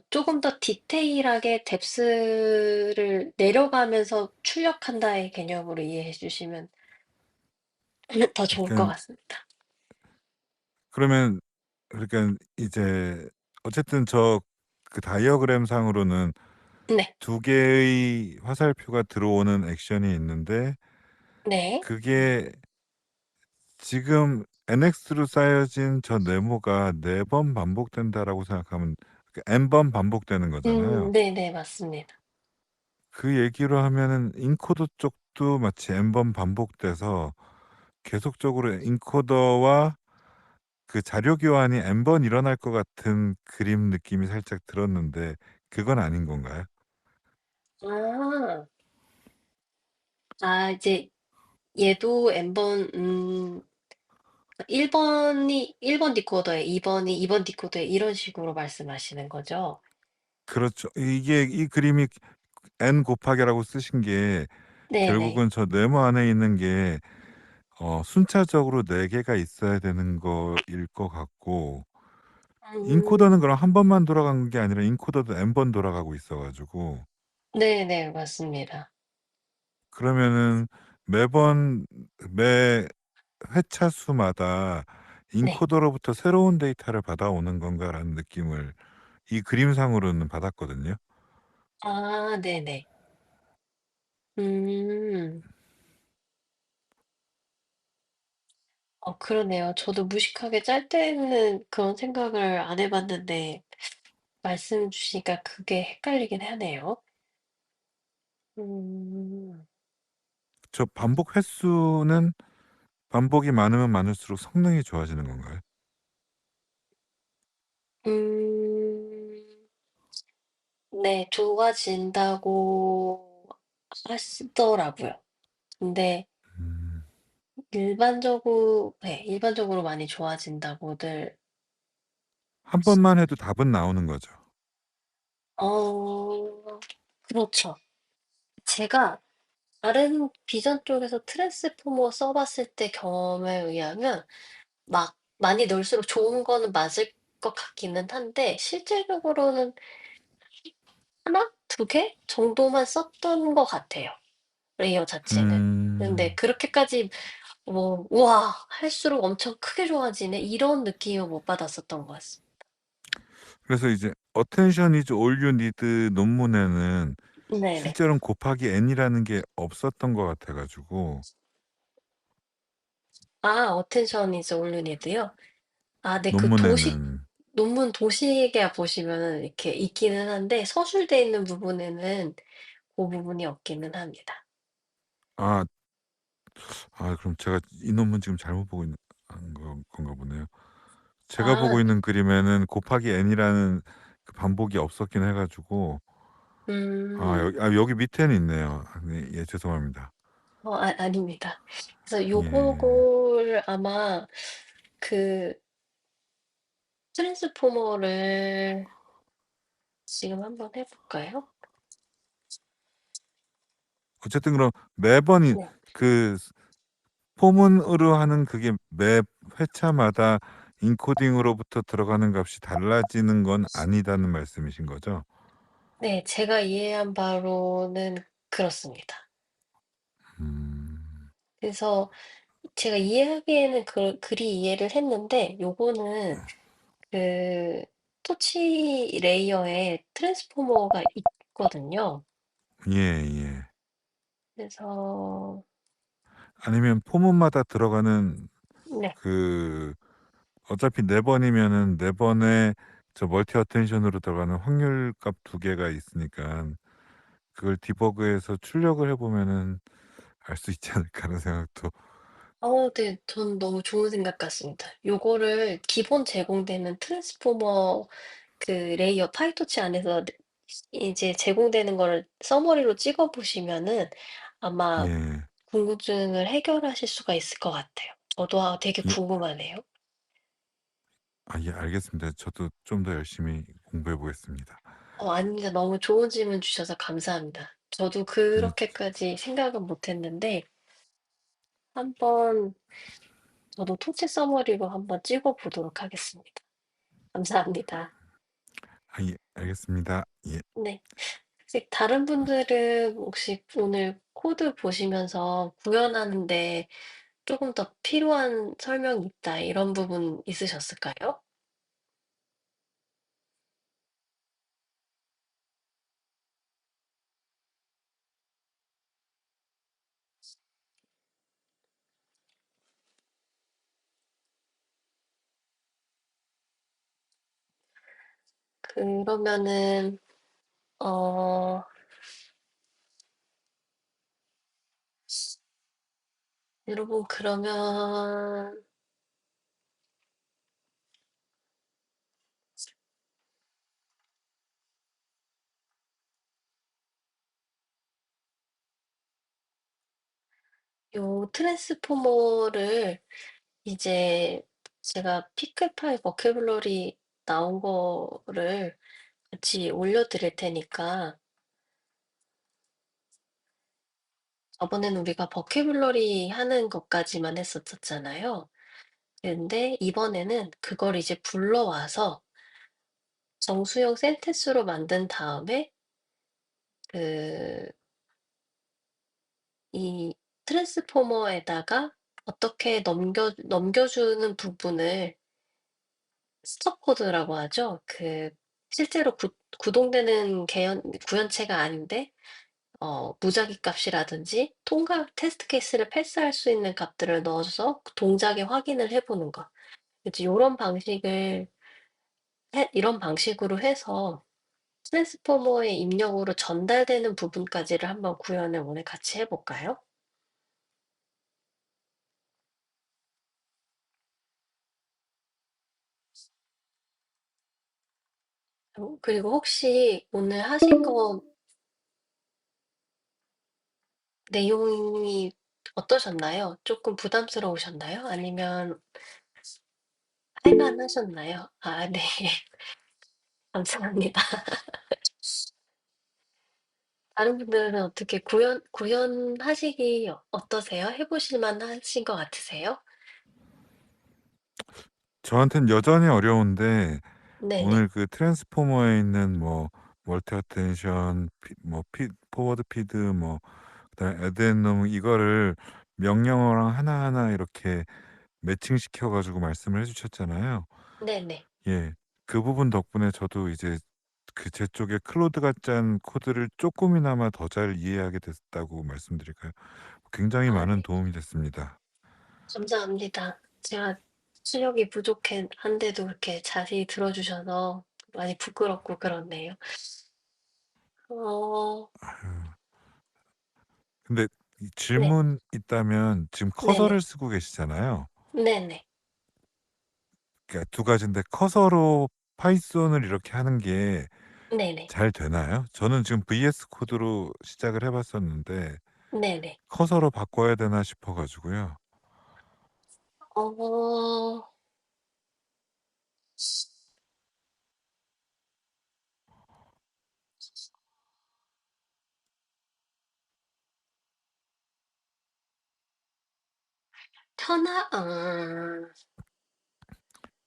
Speaker 1: 조금 더 디테일하게 뎁스를 내려가면서 출력한다의 개념으로 이해해 주시면 더 좋을 것
Speaker 2: 그러니까
Speaker 1: 같습니다.
Speaker 2: 그러면 그러니까 이제 어쨌든 저 그 다이어그램 상으로는
Speaker 1: 네,
Speaker 2: 2개의 화살표가 들어오는 액션이 있는데
Speaker 1: 네,
Speaker 2: 그게 지금 NX로 쌓여진 저 네모가 4번 반복된다라고 생각하면 n번 반복되는 거잖아요.
Speaker 1: 네네, 맞습니다.
Speaker 2: 그 얘기로 하면은 인코더 쪽도 마치 n번 반복돼서 계속적으로 인코더와 그 자료 교환이 n번 일어날 것 같은 그림 느낌이 살짝 들었는데 그건 아닌 건가요?
Speaker 1: 아, 이제 얘도 n번, 1번 디코더에 2번이 2번 디코더에 이런 식으로 말씀하시는 거죠?
Speaker 2: 그렇죠. 이게 이 그림이 n 곱하기라고 쓰신 게
Speaker 1: 네네.
Speaker 2: 결국은 저 네모 안에 있는 게 순차적으로 4개가 있어야 되는 거일 것 같고 인코더는
Speaker 1: 음,
Speaker 2: 그럼 한 번만 돌아간 게 아니라 인코더도 n번 돌아가고 있어가지고
Speaker 1: 네네, 맞습니다.
Speaker 2: 그러면은 매번 매 회차 수마다
Speaker 1: 네.
Speaker 2: 인코더로부터 새로운 데이터를 받아오는 건가라는 느낌을 이 그림상으로는 받았거든요.
Speaker 1: 네네. 음, 그러네요. 저도 무식하게 짤 때는 그런 생각을 안 해봤는데, 말씀 주시니까 그게 헷갈리긴 하네요. 음,
Speaker 2: 저 반복 횟수는 반복이 많으면 많을수록 성능이 좋아지는 건가요?
Speaker 1: 음, 네, 좋아진다고 하시더라고요. 근데
Speaker 2: 음,
Speaker 1: 일반적으로 많이 좋아진다고들
Speaker 2: 한 번만 해도 답은 나오는 거죠.
Speaker 1: 그렇죠. 제가 다른 비전 쪽에서 트랜스포머 써봤을 때 경험에 의하면 막 많이 넣을수록 좋은 거는 맞을 것 같기는 한데 실질적으로는 하나? 두 개? 정도만 썼던 것 같아요, 레이어 자체는. 근데
Speaker 2: 음.
Speaker 1: 그렇게까지 뭐 '우와 할수록 엄청 크게 좋아지네.' 이런 느낌은 못 받았었던 것 같습니다.
Speaker 2: 그래서 이제 "Attention is all you need" 논문에는
Speaker 1: 네네.
Speaker 2: 실제로는 곱하기 n이라는 게 없었던 것 같아 가지고
Speaker 1: 아 어텐션 이즈 올 유 니드요? 아 네 그 도식
Speaker 2: 논문에는
Speaker 1: 논문 도식에 보시면은 이렇게 있기는 한데 서술돼 있는 부분에는 고 부분이 없기는 합니다.
Speaker 2: 아 그럼 제가 이 논문 지금 잘못 보고 있는 건가 보네요. 제가 보고
Speaker 1: 아
Speaker 2: 있는 그림에는 곱하기 n이라는 그 반복이 없었긴 해 가지고
Speaker 1: 음.
Speaker 2: 여기 밑에는 있네요. 네. 예 죄송합니다.
Speaker 1: 아닙니다. 그래서
Speaker 2: 예.
Speaker 1: 요거를 아마 그 트랜스포머를 지금 한번 해 볼까요?
Speaker 2: 어쨌든 그럼 매번
Speaker 1: 네.
Speaker 2: 그 포문으로 하는 그게 매 회차마다 인코딩으로부터 들어가는 값이 달라지는 건 아니다는 말씀이신 거죠?
Speaker 1: 네. 제가 이해한 바로는 그렇습니다.
Speaker 2: 음.
Speaker 1: 그래서 제가 이해하기에는 그리 이해를 했는데 요거는 그 토치 레이어에 트랜스포머가 있거든요.
Speaker 2: 예예.
Speaker 1: 그래서
Speaker 2: 아니면 포문마다 들어가는
Speaker 1: 네.
Speaker 2: 그 어차피 4 번이면은 4 번에 저 멀티 어텐션으로 들어가는 확률값 2 개가 있으니깐 그걸 디버그해서 출력을 해 보면은 알 수 있지 않을까라는 생각도
Speaker 1: 네. 전 너무 좋은 생각 같습니다. 요거를 기본 제공되는 트랜스포머 그 레이어 파이토치 안에서 이제 제공되는 거를 서머리로 찍어 보시면은 아마
Speaker 2: 예.
Speaker 1: 궁금증을 해결하실 수가 있을 것 같아요. 저도 되게
Speaker 2: 예.
Speaker 1: 궁금하네요.
Speaker 2: 예 알겠습니다. 저도 좀 더 열심히 공부해 보겠습니다.
Speaker 1: 아닙니다. 너무 좋은 질문 주셔서 감사합니다. 저도
Speaker 2: 예.
Speaker 1: 그렇게까지 생각은 못 했는데 한번 저도 토치 서머리로 한번 찍어 보도록 하겠습니다. 감사합니다.
Speaker 2: 예 알겠습니다. 예.
Speaker 1: 네. 혹시 다른 분들은 혹시 오늘 코드 보시면서 구현하는데 조금 더 필요한 설명이 있다 이런 부분 있으셨을까요? 그러면은 어 여러분 그러면 요 트랜스포머를 이제 제가 피클 파일 버캐블러리 나온 거를 같이 올려 드릴 테니까 저번에는 우리가 버캐블러리 하는 것까지만 했었잖아요. 근데 이번에는 그걸 이제 불러와서 정수형 센텐스로 만든 다음에 그 이 트랜스포머에다가 어떻게 넘겨주는 부분을 스톱 코드라고 하죠. 실제로 구동되는 구현체가 아닌데 무작위 값이라든지 통과 테스트 케이스를 패스할 수 있는 값들을 넣어서 동작의 확인을 해 보는 거. 이제 요런 방식을 이런 방식으로 해서 트랜스포머의 입력으로 전달되는 부분까지를 한번 구현을 오늘 같이 해 볼까요? 그리고 혹시 오늘 하신 거 내용이 어떠셨나요? 조금 부담스러우셨나요? 아니면 할만하셨나요? 아, 네. 감사합니다. 다른 분들은 어떻게 구현하시기 어떠세요? 해보실 만하신 것 같으세요?
Speaker 2: 저한텐 여전히 어려운데
Speaker 1: 네네.
Speaker 2: 오늘 그 트랜스포머에 있는 뭐 멀티 어텐션, 포워드 피드, 뭐 그다음에 에드앤놈 이거를 명령어랑 하나하나 이렇게 매칭시켜 가지고 말씀을 해주셨잖아요.
Speaker 1: 네네.
Speaker 2: 예, 그 부분 덕분에 저도 이제 그 제 쪽에 클로드가 짠 코드를 조금이나마 더 잘 이해하게 됐다고 말씀드릴까요? 굉장히
Speaker 1: 아,
Speaker 2: 많은
Speaker 1: 네.
Speaker 2: 도움이 됐습니다.
Speaker 1: 감사합니다. 제가 실력이 부족한데도 그렇게 자세히 들어주셔서 많이 부끄럽고 그렇네요. 어,
Speaker 2: 아유, 근데 이
Speaker 1: 네.
Speaker 2: 질문 있다면 지금
Speaker 1: 네네.
Speaker 2: 커서를 쓰고 계시잖아요.
Speaker 1: 네네.
Speaker 2: 그러니까 두 가지인데 커서로 파이썬을 이렇게 하는 게
Speaker 1: 네네.
Speaker 2: 잘 되나요? 저는 지금 VS 코드로 시작을 해봤었는데
Speaker 1: 네네.
Speaker 2: 커서로 바꿔야 되나 싶어가지고요.
Speaker 1: 어,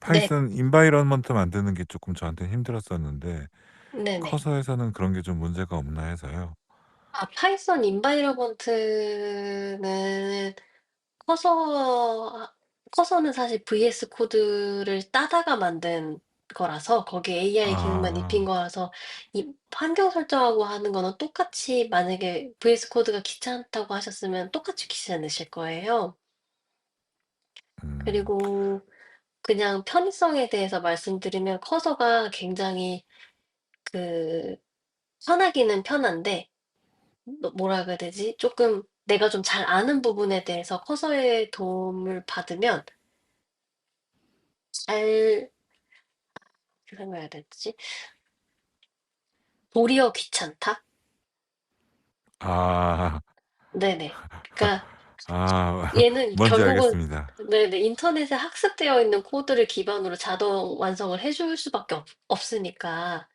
Speaker 1: 네.
Speaker 2: 파이썬 인바이러먼트 만드는 게 조금 저한테 힘들었었는데
Speaker 1: 네네.
Speaker 2: 커서에서는 그런 게 좀 문제가 없나 해서요.
Speaker 1: 아, 파이썬 인바이러먼트는 커서, 커서는 사실 VS 코드를 따다가 만든 거라서 거기에 AI 기능만 입힌
Speaker 2: 아,
Speaker 1: 거라서 이 환경 설정하고 하는 거는 똑같이 만약에 VS 코드가 귀찮다고 하셨으면 똑같이 귀찮으실 거예요.
Speaker 2: 음.
Speaker 1: 그리고 그냥 편의성에 대해서 말씀드리면 커서가 굉장히 그 편하기는 편한데 뭐라 그래야 되지? 조금 내가 좀 잘 아는 부분에 대해서 커서의 도움을 받으면 잘 어떻게 설명해야 되지? 도리어 귀찮다?
Speaker 2: 아,
Speaker 1: 네네. 그러니까
Speaker 2: 아,
Speaker 1: 얘는
Speaker 2: 뭔지
Speaker 1: 결국은
Speaker 2: 알겠습니다.
Speaker 1: 네네 인터넷에 학습되어 있는 코드를 기반으로 자동 완성을 해줄 수밖에 없으니까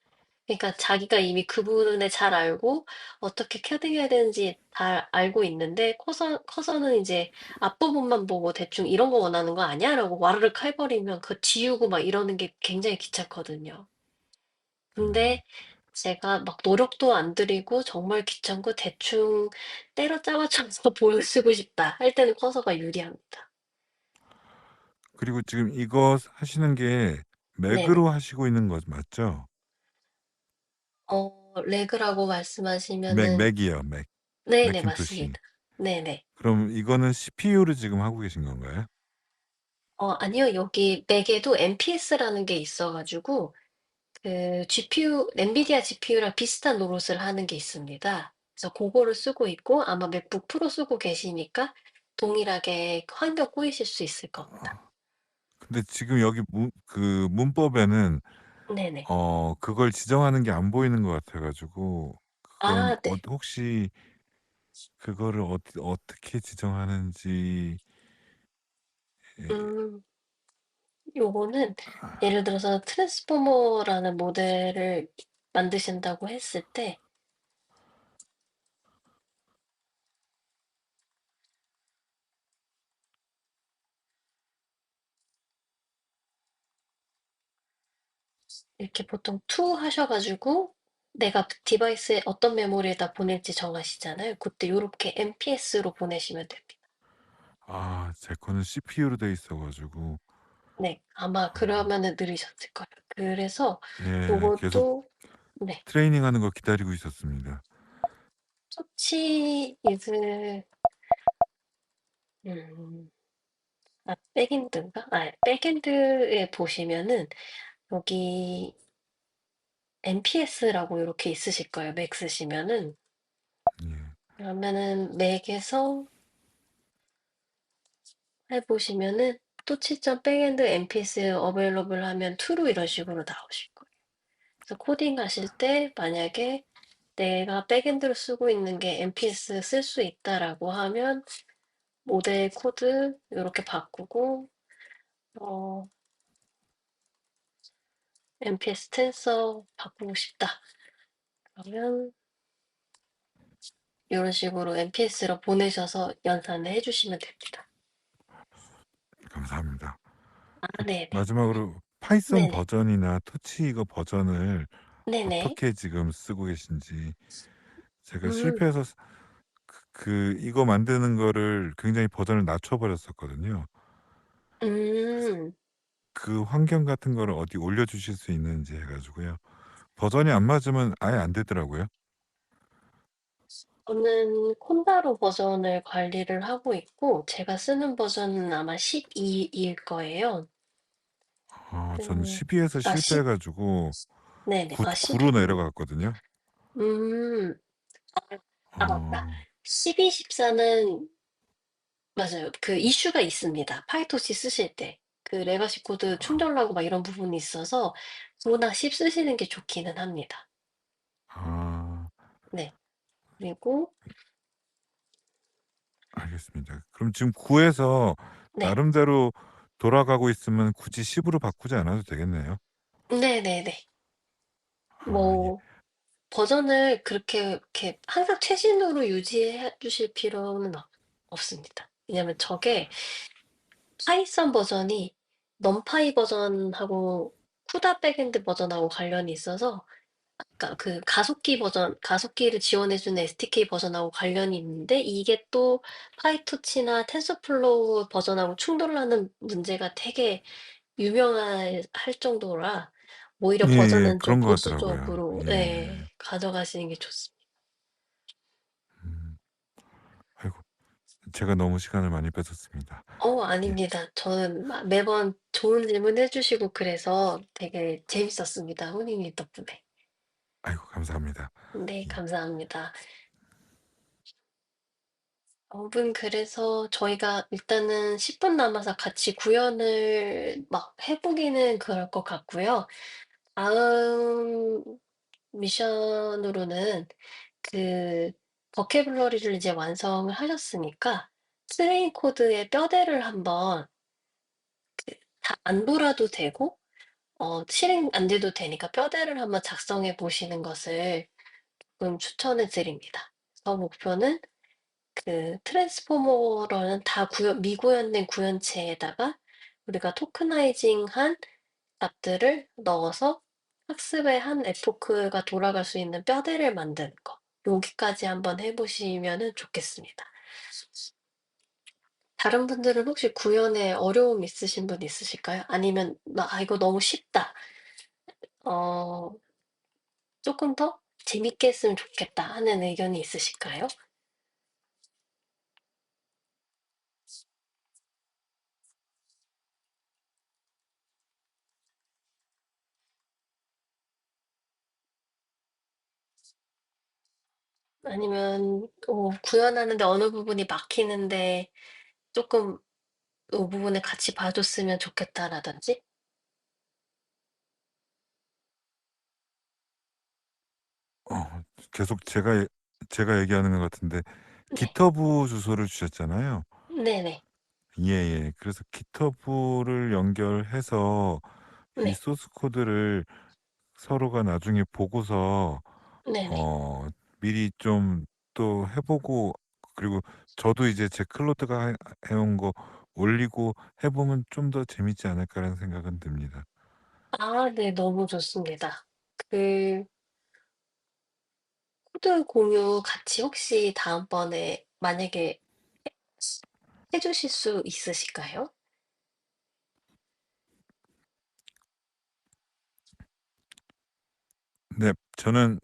Speaker 1: 그러니까 자기가 이미 그 부분을 잘 알고 어떻게 캐딩해야 되는지 다 알고 있는데 커서는 이제 앞부분만 보고 대충 이런 거 원하는 거 아니야? 라고 와르륵 해버리면 그 지우고 막 이러는 게 굉장히 귀찮거든요.
Speaker 2: 음.
Speaker 1: 근데 제가 막 노력도 안 들이고 정말 귀찮고 대충 때려 짜맞춰서 보여주고 싶다 할 때는 커서가 유리합니다.
Speaker 2: 그리고 지금 이거 하시는 게
Speaker 1: 네네.
Speaker 2: 맥으로 하시고 있는 거 맞죠?
Speaker 1: 레그라고 말씀하시면은
Speaker 2: 맥이요, 맥.
Speaker 1: 네네
Speaker 2: 맥킨토시.
Speaker 1: 맞습니다. 네네.
Speaker 2: 그럼 이거는 CPU를 지금 하고 계신 건가요?
Speaker 1: 아니요. 여기 맥에도 NPS라는 게 있어 가지고 그 GPU 엔비디아 GPU랑 비슷한 노릇을 하는 게 있습니다. 그래서 고거를 쓰고 있고 아마 맥북 프로 쓰고 계시니까 동일하게 환경 꼬이실 수 있을 겁니다.
Speaker 2: 근데 지금 여기 그 문법에는
Speaker 1: 네네.
Speaker 2: 그걸 지정하는 게 안 보이는 것 같아가지고 그건
Speaker 1: 아 네.
Speaker 2: 혹시 그거를 어떻게 지정하는지. 예.
Speaker 1: 음 요거는 예를 들어서 트랜스포머라는 모델을 만드신다고 했을 때 이렇게 보통 to 하셔 가지고 내가 디바이스에 어떤 메모리에다 보낼지 정하시잖아요. 그때 요렇게 NPS로 보내시면 됩니다.
Speaker 2: 제 거는 CPU로 돼 있어가지고
Speaker 1: 네. 아마 그러면은 느리셨을 거예요. 그래서
Speaker 2: 예, 계속
Speaker 1: 요것도 네.
Speaker 2: 트레이닝하는 거 기다리고 있었습니다.
Speaker 1: 터치 이즈 음 백엔드인가? 백엔드에 보시면은 여기 NPS라고 요렇게 있으실 거예요, 맥 쓰시면은.
Speaker 2: 예.
Speaker 1: 그러면은 맥에서 해 보시면은 또 치점 백엔드 NPS 어베일러블 하면 true로 이런 식으로 나오실 거예요. 그래서 코딩하실 때 만약에 내가 백엔드로 쓰고 있는 게 NPS 쓸 수 있다라고 하면 모델 코드 요렇게 바꾸고 어 NPS 텐서 바꾸고 싶다. 그러면 이런 식으로 NPS로 보내셔서 연산을 해주시면 됩니다.
Speaker 2: 감사합니다.
Speaker 1: 네네.
Speaker 2: 마지막으로 파이썬
Speaker 1: 네네.
Speaker 2: 버전이나 터치 이거 버전을
Speaker 1: 네네.
Speaker 2: 어떻게 지금 쓰고 계신지. 제가
Speaker 1: 음,
Speaker 2: 실패해서 이거 만드는 거를 굉장히 버전을 낮춰버렸었거든요.
Speaker 1: 음,
Speaker 2: 그 환경 같은 거를 어디 올려주실 수 있는지 해가지고요. 버전이 안 맞으면 아예 안 되더라고요.
Speaker 1: 저는 콘다로 버전을 관리를 하고 있고, 제가 쓰는 버전은 아마 12일 거예요.
Speaker 2: 저는
Speaker 1: 그,
Speaker 2: 12에서
Speaker 1: 10,
Speaker 2: 실패해가지고
Speaker 1: 네네.
Speaker 2: 9로
Speaker 1: 12.
Speaker 2: 내려갔거든요.
Speaker 1: 음, 맞다.
Speaker 2: 어,
Speaker 1: 12, 14는, 맞아요. 그 이슈가 있습니다. 파이토시 쓰실 때. 그 레가시 코드 충돌하고 막 이런 부분이 있어서 9나 10 쓰시는 게 좋기는 합니다.
Speaker 2: 아,
Speaker 1: 네. 그리고,
Speaker 2: 알겠습니다. 그럼 지금 9에서
Speaker 1: 네.
Speaker 2: 나름대로 돌아가고 있으면 굳이 10으로 바꾸지 않아도 되겠네요.
Speaker 1: 네네네.
Speaker 2: 예.
Speaker 1: 뭐, 버전을 그렇게, 이렇게 항상 최신으로 유지해 주실 필요는 없습니다. 왜냐면 저게 파이썬 버전이 넘파이 버전하고 쿠다 백엔드 버전하고 관련이 있어서 그러니까 그 가속기 버전, 가속기를 지원해주는 SDK 버전하고 관련이 있는데 이게 또 파이토치나 텐서플로우 버전하고 충돌하는 문제가 되게 유명할 정도라 오히려
Speaker 2: 예, 예,
Speaker 1: 버전은 좀
Speaker 2: 그런 것 같더라고요.
Speaker 1: 보수적으로
Speaker 2: 예.
Speaker 1: 네, 가져가시는 게 좋습니다.
Speaker 2: 음, 아이고, 제가 너무 시간을 많이 뺏었습니다. 예.
Speaker 1: 아닙니다. 저는 매번 좋은 질문 해주시고 그래서 되게 재밌었습니다. 훈이님 덕분에.
Speaker 2: 아이고, 감사합니다.
Speaker 1: 네,
Speaker 2: 예.
Speaker 1: 감사합니다. 그래서 저희가 일단은 10분 남아서 같이 구현을 막 해보기는 그럴 것 같고요. 다음 미션으로는 그 버케블러리를 이제 완성을 하셨으니까 트레인 코드의 뼈대를 한번 다 안 돌아도 되고 실행 안 돼도 되니까 뼈대를 한번 작성해 보시는 것을 좀 추천해 드립니다. 그래서 목표는 그 트랜스포머로는 다 미구현된 구현체에다가 우리가 토크나이징한 값들을 넣어서 학습의 한 에포크가 돌아갈 수 있는 뼈대를 만드는 거. 여기까지 한번 해보시면 좋겠습니다. 다른 분들은 혹시 구현에 어려움 있으신 분 있으실까요? 아니면 이거 너무 쉽다. 어, 조금 더 재밌게 했으면 좋겠다 하는 의견이 있으실까요? 아니면 구현하는데 어느 부분이 막히는데 조금 이 부분을 같이 봐줬으면 좋겠다라든지?
Speaker 2: 계속 제가 얘기하는 것 같은데
Speaker 1: 네.
Speaker 2: GitHub 주소를 주셨잖아요.
Speaker 1: 네네.
Speaker 2: 예, 예. 그래서 GitHub를 연결해서 이
Speaker 1: 네.
Speaker 2: 소스 코드를 서로가 나중에 보고서
Speaker 1: 네네.
Speaker 2: 어, 미리 좀 또 해보고, 그리고 저도 이제 제 클로드가 해온 거 올리고 해보면 좀 더 재밌지 않을까라는 생각은 듭니다.
Speaker 1: 네. 너무 좋습니다. 그 코드 공유 같이 혹시 다음번에 만약에 해 주실 수 있으실까요?
Speaker 2: 네, 저는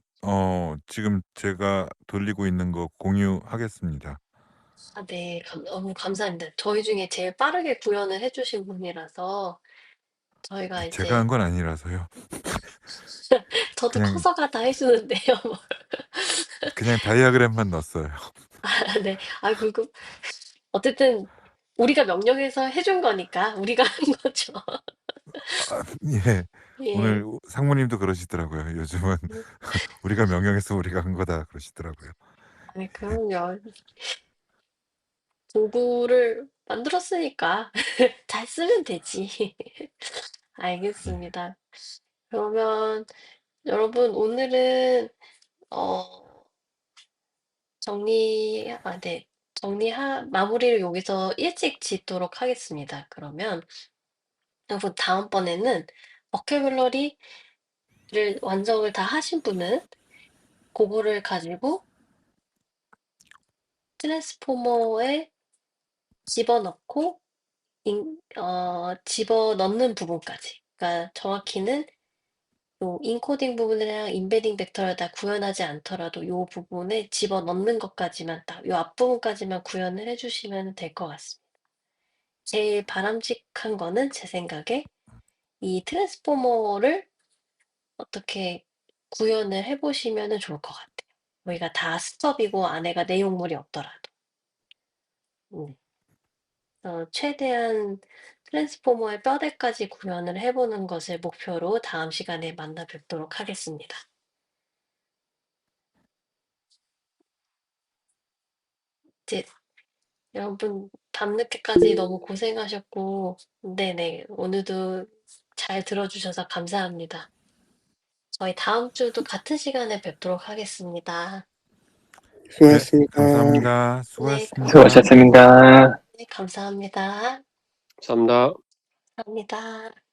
Speaker 2: 지금 제가 돌리고 있는 거 공유하겠습니다.
Speaker 1: 네. 너무 감사합니다. 저희 중에 제일 빠르게 구현을 해 주신 분이라서 저희가
Speaker 2: 제가 한
Speaker 1: 이제
Speaker 2: 건 아니라서요.
Speaker 1: 저도
Speaker 2: 그냥
Speaker 1: 커서 가다 해 주는데요. 뭐.
Speaker 2: 그냥 다이어그램만 넣었어요.
Speaker 1: 네. 그리고 어쨌든 우리가 명령해서 해준 거니까 우리가 한 거죠.
Speaker 2: 예.
Speaker 1: 예.
Speaker 2: 오늘 상무님도 그러시더라고요. 요즘은 우리가 명령해서 우리가 한 거다 그러시더라고요.
Speaker 1: 아니 그럼요. 도구를 만들었으니까 잘 쓰면 되지.
Speaker 2: 예.
Speaker 1: 알겠습니다. 그러면 여러분 오늘은 네. 마무리를 여기서 일찍 짓도록 하겠습니다. 그러면 여러분 다음번에는 버큐블러리를 완성을 다 하신 분은 그거를 가지고 트랜스포머에 집어넣고 집어넣는 부분까지. 그러니까 정확히는 요 인코딩 부분이랑 임베딩 벡터를 다 구현하지 않더라도 요 부분에 집어넣는 것까지만 요 앞부분까지만 구현을 해주시면 될 것 같습니다. 제일 바람직한 거는 제 생각에 이 트랜스포머를 어떻게 구현을 해보시면 좋을 것 같아요. 우리가 다 스톱이고 안에가 내용물이 없더라도. 최대한 트랜스포머의 뼈대까지 구현을 해보는 것을 목표로 다음 시간에 만나 뵙도록 하겠습니다. 이제 여러분 밤늦게까지 너무 고생하셨고, 네네, 오늘도 잘 들어주셔서 감사합니다. 저희 다음 주도 같은 시간에 뵙도록 하겠습니다.
Speaker 2: 네,
Speaker 3: 수고하셨습니다.
Speaker 2: 감사합니다.
Speaker 1: 네,
Speaker 2: 수고하셨습니다.
Speaker 4: 수고하셨습니다.
Speaker 1: 네, 감사합니다.
Speaker 5: 감사합니다.
Speaker 1: 감사합니다.